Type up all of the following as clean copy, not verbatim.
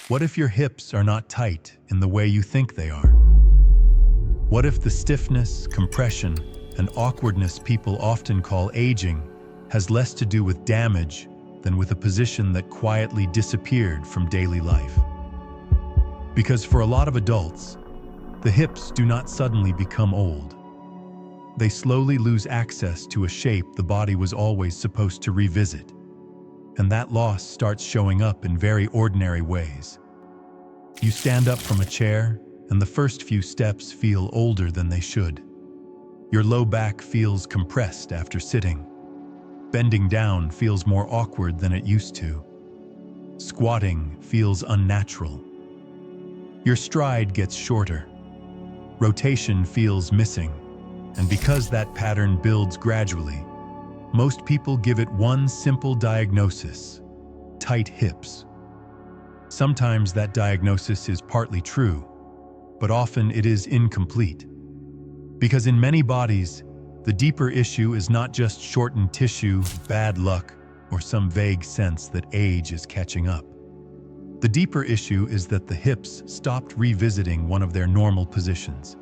What if your hips are not tight in the way you think they are? What if the stiffness, compression, and awkwardness people often call aging has less to do with damage than with a position that quietly disappeared from daily life? Because for a lot of adults, the hips do not suddenly become old. They slowly lose access to a shape the body was always supposed to revisit. And that loss starts showing up in very ordinary ways. You stand up from a chair, and the first few steps feel older than they should. Your low back feels compressed after sitting. Bending down feels more awkward than it used to. Squatting feels unnatural. Your stride gets shorter. Rotation feels missing. And because that pattern builds gradually, most people give it one simple diagnosis: tight hips. Sometimes that diagnosis is partly true, but often it is incomplete. Because in many bodies, the deeper issue is not just shortened tissue, bad luck, or some vague sense that age is catching up. The deeper issue is that the hips stopped revisiting one of their normal positions.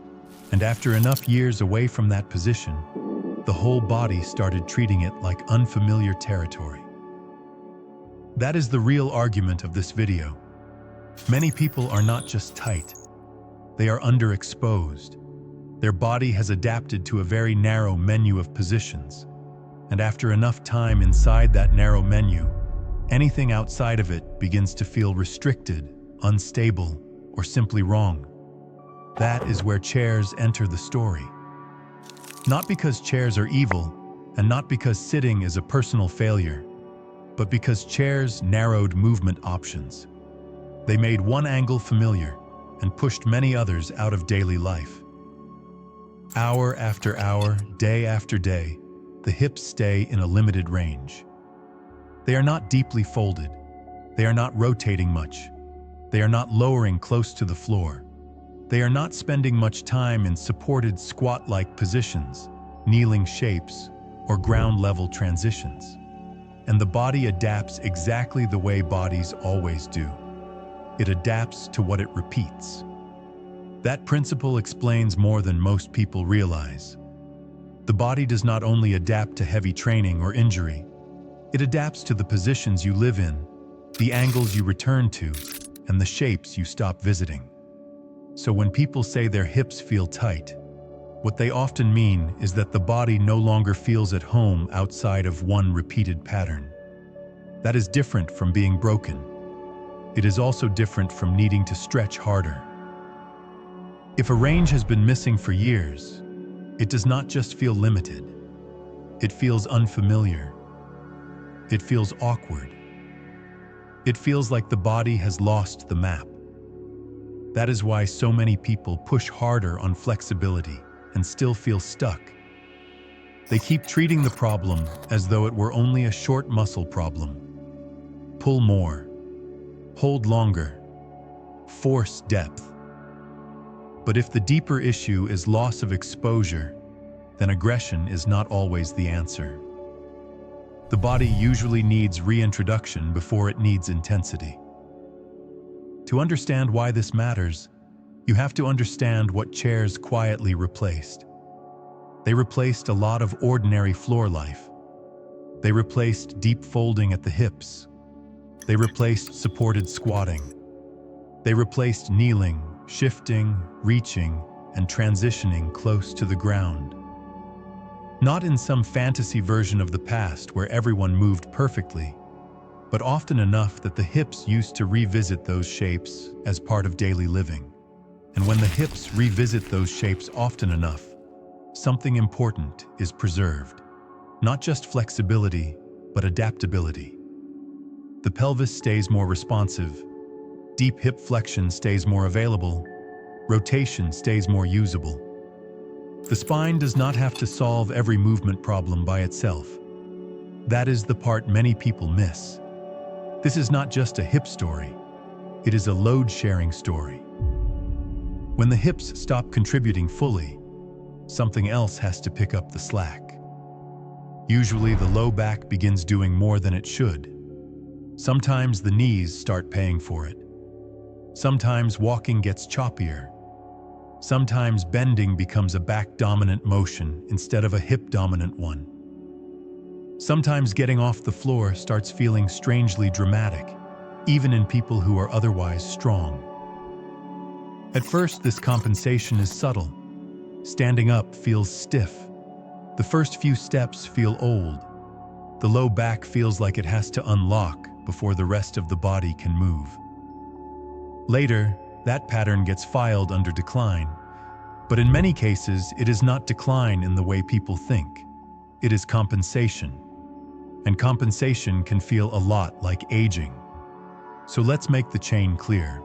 And after enough years away from that position, the whole body started treating it like unfamiliar territory. That is the real argument of this video. Many people are not just tight. They are underexposed. Their body has adapted to a very narrow menu of positions. And after enough time inside that narrow menu, anything outside of it begins to feel restricted, unstable, or simply wrong. That is where chairs enter the story. Not because chairs are evil, and not because sitting is a personal failure, but because chairs narrowed movement options. They made one angle familiar and pushed many others out of daily life. Hour after hour, day after day, the hips stay in a limited range. They are not deeply folded. They are not rotating much. They are not lowering close to the floor. They are not spending much time in supported squat-like positions, kneeling shapes, or ground-level transitions. And the body adapts exactly the way bodies always do. It adapts to what it repeats. That principle explains more than most people realize. The body does not only adapt to heavy training or injury, it adapts to the positions you live in, the angles you return to, and the shapes you stop visiting. So when people say their hips feel tight, what they often mean is that the body no longer feels at home outside of one repeated pattern. That is different from being broken. It is also different from needing to stretch harder. If a range has been missing for years, it does not just feel limited. It feels unfamiliar. It feels awkward. It feels like the body has lost the map. That is why so many people push harder on flexibility and still feel stuck. They keep treating the problem as though it were only a short muscle problem. Pull more, hold longer, force depth. But if the deeper issue is loss of exposure, then aggression is not always the answer. The body usually needs reintroduction before it needs intensity. To understand why this matters, you have to understand what chairs quietly replaced. They replaced a lot of ordinary floor life. They replaced deep folding at the hips. They replaced supported squatting. They replaced kneeling, shifting, reaching, and transitioning close to the ground. Not in some fantasy version of the past where everyone moved perfectly, but often enough that the hips used to revisit those shapes as part of daily living. And when the hips revisit those shapes often enough, something important is preserved. Not just flexibility, but adaptability. The pelvis stays more responsive, deep hip flexion stays more available, rotation stays more usable. The spine does not have to solve every movement problem by itself. That is the part many people miss. This is not just a hip story. It is a load-sharing story. When the hips stop contributing fully, something else has to pick up the slack. Usually the low back begins doing more than it should. Sometimes the knees start paying for it. Sometimes walking gets choppier. Sometimes bending becomes a back-dominant motion instead of a hip-dominant one. Sometimes getting off the floor starts feeling strangely dramatic, even in people who are otherwise strong. At first, this compensation is subtle. Standing up feels stiff. The first few steps feel old. The low back feels like it has to unlock before the rest of the body can move. Later, that pattern gets filed under decline. But in many cases, it is not decline in the way people think. It is compensation. And compensation can feel a lot like aging. So let's make the chain clear.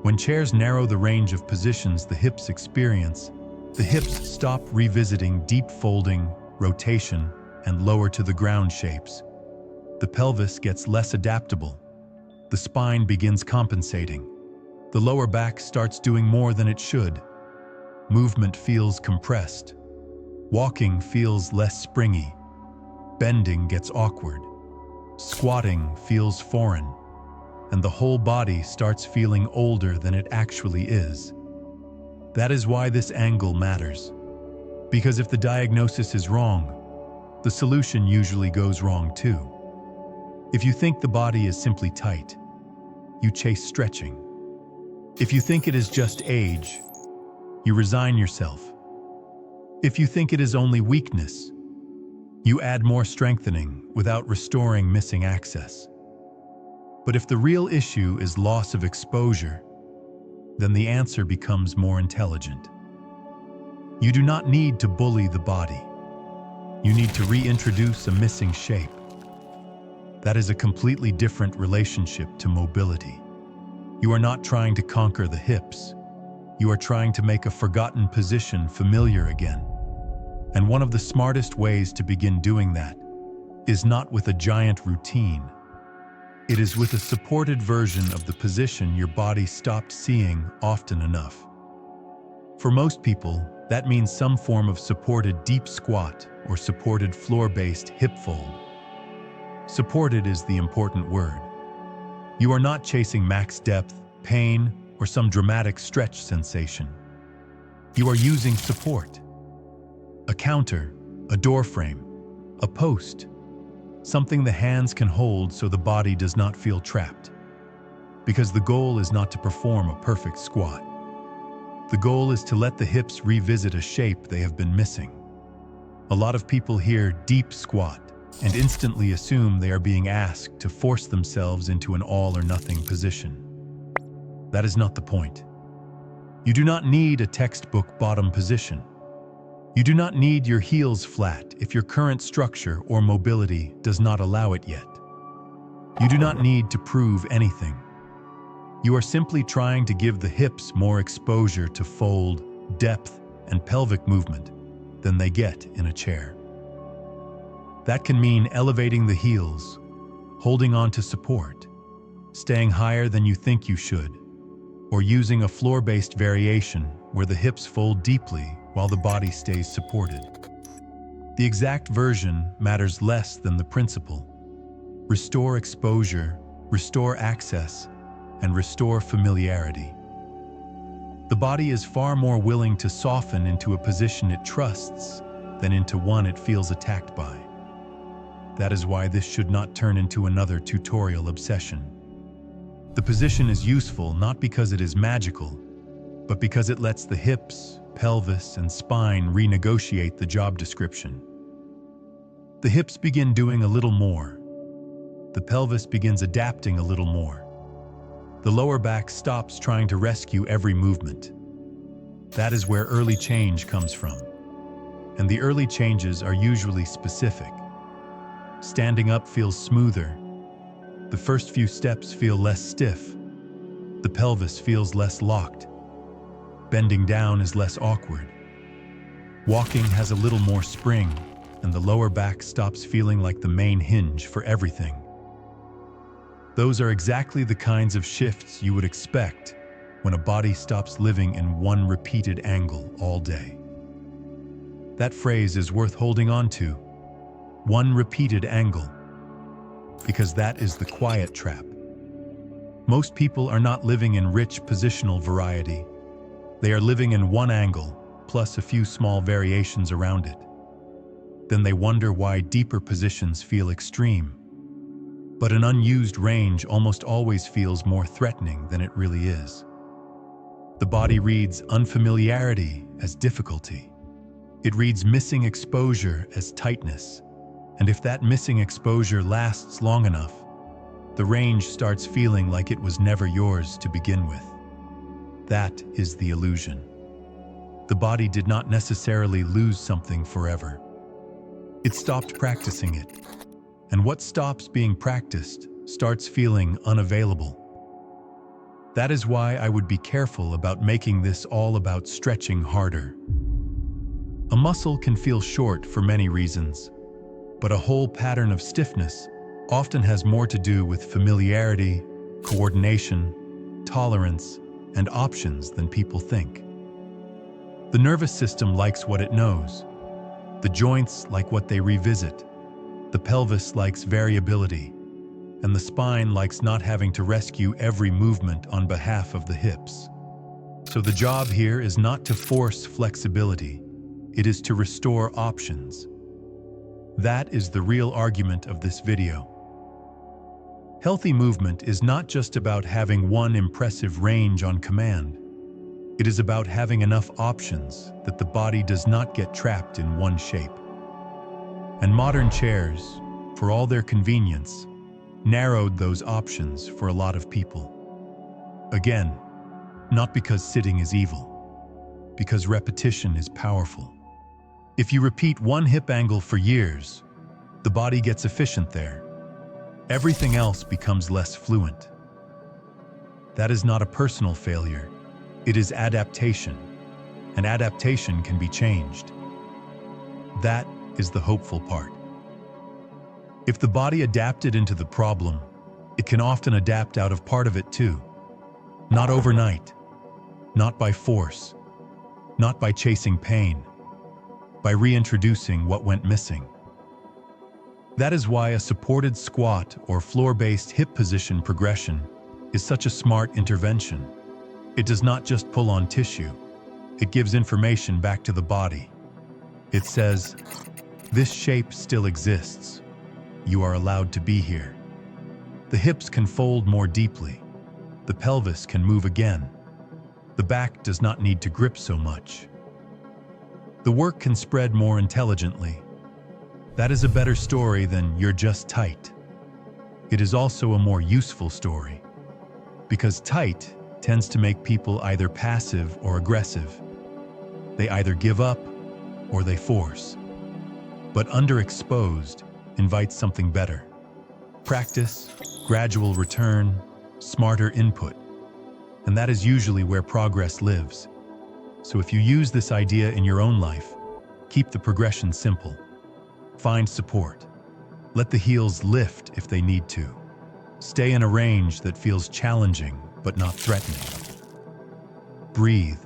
When chairs narrow the range of positions the hips experience, the hips stop revisiting deep folding, rotation, and lower to the ground shapes. The pelvis gets less adaptable. The spine begins compensating. The lower back starts doing more than it should. Movement feels compressed. Walking feels less springy. Bending gets awkward. Squatting feels foreign. And the whole body starts feeling older than it actually is. That is why this angle matters. Because if the diagnosis is wrong, the solution usually goes wrong too. If you think the body is simply tight, you chase stretching. If you think it is just age, you resign yourself. If you think it is only weakness, you add more strengthening without restoring missing access. But if the real issue is loss of exposure, then the answer becomes more intelligent. You do not need to bully the body. You need to reintroduce a missing shape. That is a completely different relationship to mobility. You are not trying to conquer the hips. You are trying to make a forgotten position familiar again. And one of the smartest ways to begin doing that is not with a giant routine. It is with a supported version of the position your body stopped seeing often enough. For most people, that means some form of supported deep squat or supported floor-based hip fold. Supported is the important word. You are not chasing max depth, pain, or some dramatic stretch sensation. You are using support. A counter, a door frame, a post, something the hands can hold so the body does not feel trapped. Because the goal is not to perform a perfect squat. The goal is to let the hips revisit a shape they have been missing. A lot of people hear deep squat and instantly assume they are being asked to force themselves into an all-or-nothing position. That is not the point. You do not need a textbook bottom position. You do not need your heels flat if your current structure or mobility does not allow it yet. You do not need to prove anything. You are simply trying to give the hips more exposure to fold, depth, and pelvic movement than they get in a chair. That can mean elevating the heels, holding on to support, staying higher than you think you should, or using a floor-based variation where the hips fold deeply while the body stays supported. The exact version matters less than the principle. Restore exposure, restore access, and restore familiarity. The body is far more willing to soften into a position it trusts than into one it feels attacked by. That is why this should not turn into another tutorial obsession. The position is useful not because it is magical, but because it lets the hips, pelvis, and spine renegotiate the job description. The hips begin doing a little more. The pelvis begins adapting a little more. The lower back stops trying to rescue every movement. That is where early change comes from. And the early changes are usually specific. Standing up feels smoother. The first few steps feel less stiff. The pelvis feels less locked. Bending down is less awkward. Walking has a little more spring, and the lower back stops feeling like the main hinge for everything. Those are exactly the kinds of shifts you would expect when a body stops living in one repeated angle all day. That phrase is worth holding on to. One repeated angle. Because that is the quiet trap. Most people are not living in rich positional variety. They are living in one angle, plus a few small variations around it. Then they wonder why deeper positions feel extreme. But an unused range almost always feels more threatening than it really is. The body reads unfamiliarity as difficulty. It reads missing exposure as tightness. And if that missing exposure lasts long enough, the range starts feeling like it was never yours to begin with. That is the illusion. The body did not necessarily lose something forever. It stopped practicing it. And what stops being practiced starts feeling unavailable. That is why I would be careful about making this all about stretching harder. A muscle can feel short for many reasons, but a whole pattern of stiffness often has more to do with familiarity, coordination, tolerance, and options than people think. The nervous system likes what it knows. The joints like what they revisit. The pelvis likes variability. And the spine likes not having to rescue every movement on behalf of the hips. So the job here is not to force flexibility. It is to restore options. That is the real argument of this video. Healthy movement is not just about having one impressive range on command. It is about having enough options that the body does not get trapped in one shape. And modern chairs, for all their convenience, narrowed those options for a lot of people. Again, not because sitting is evil, because repetition is powerful. If you repeat one hip angle for years, the body gets efficient there. Everything else becomes less fluent. That is not a personal failure. It is adaptation, and adaptation can be changed. That is the hopeful part. If the body adapted into the problem, it can often adapt out of part of it too. Not overnight, not by force, not by chasing pain, by reintroducing what went missing. That is why a supported squat or floor-based hip position progression is such a smart intervention. It does not just pull on tissue, it gives information back to the body. It says, this shape still exists. You are allowed to be here. The hips can fold more deeply. The pelvis can move again. The back does not need to grip so much. The work can spread more intelligently. That is a better story than you're just tight. It is also a more useful story, because tight tends to make people either passive or aggressive. They either give up or they force. But underexposed invites something better. Practice, gradual return, smarter input. And that is usually where progress lives. So if you use this idea in your own life, keep the progression simple. Find support. Let the heels lift if they need to. Stay in a range that feels challenging but not threatening. Breathe.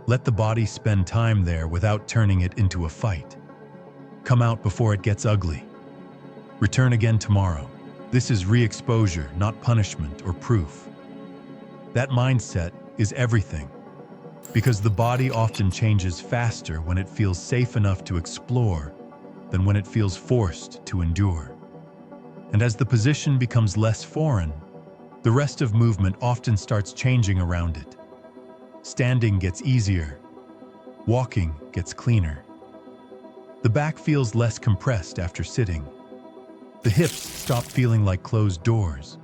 Let the body spend time there without turning it into a fight. Come out before it gets ugly. Return again tomorrow. This is re-exposure, not punishment or proof. That mindset is everything, because the body often changes faster when it feels safe enough to explore than when it feels forced to endure. And as the position becomes less foreign, the rest of movement often starts changing around it. Standing gets easier. Walking gets cleaner. The back feels less compressed after sitting. The hips stop feeling like closed doors.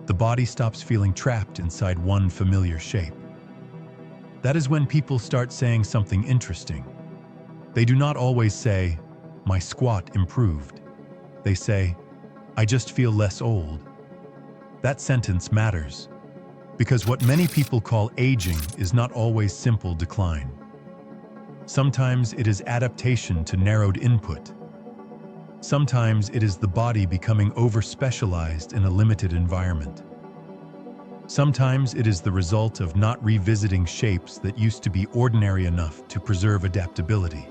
The body stops feeling trapped inside one familiar shape. That is when people start saying something interesting. They do not always say, "My squat improved." They say, "I just feel less old." That sentence matters, because what many people call aging is not always simple decline. Sometimes it is adaptation to narrowed input. Sometimes it is the body becoming over-specialized in a limited environment. Sometimes it is the result of not revisiting shapes that used to be ordinary enough to preserve adaptability.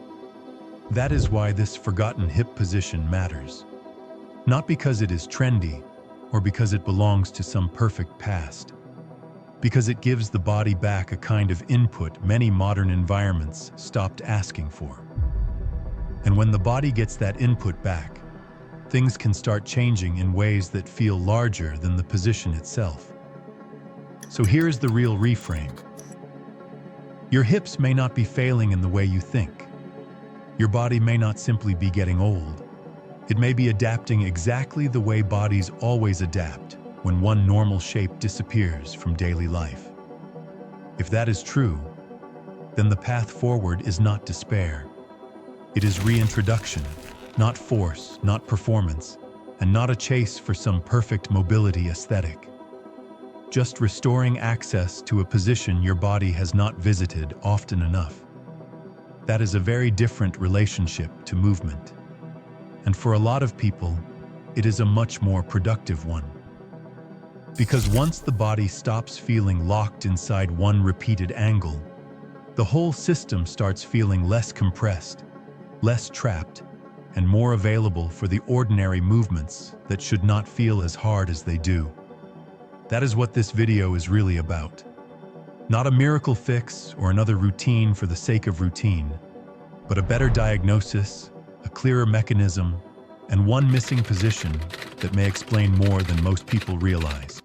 That is why this forgotten hip position matters. Not because it is trendy, or because it belongs to some perfect past. Because it gives the body back a kind of input many modern environments stopped asking for. And when the body gets that input back, things can start changing in ways that feel larger than the position itself. So here's the real reframe. Your hips may not be failing in the way you think. Your body may not simply be getting old. It may be adapting exactly the way bodies always adapt when one normal shape disappears from daily life. If that is true, then the path forward is not despair. It is reintroduction, not force, not performance, and not a chase for some perfect mobility aesthetic. Just restoring access to a position your body has not visited often enough. That is a very different relationship to movement. And for a lot of people, it is a much more productive one. Because once the body stops feeling locked inside one repeated angle, the whole system starts feeling less compressed, less trapped, and more available for the ordinary movements that should not feel as hard as they do. That is what this video is really about. Not a miracle fix or another routine for the sake of routine, but a better diagnosis, a clearer mechanism, and one missing position that may explain more than most people realize.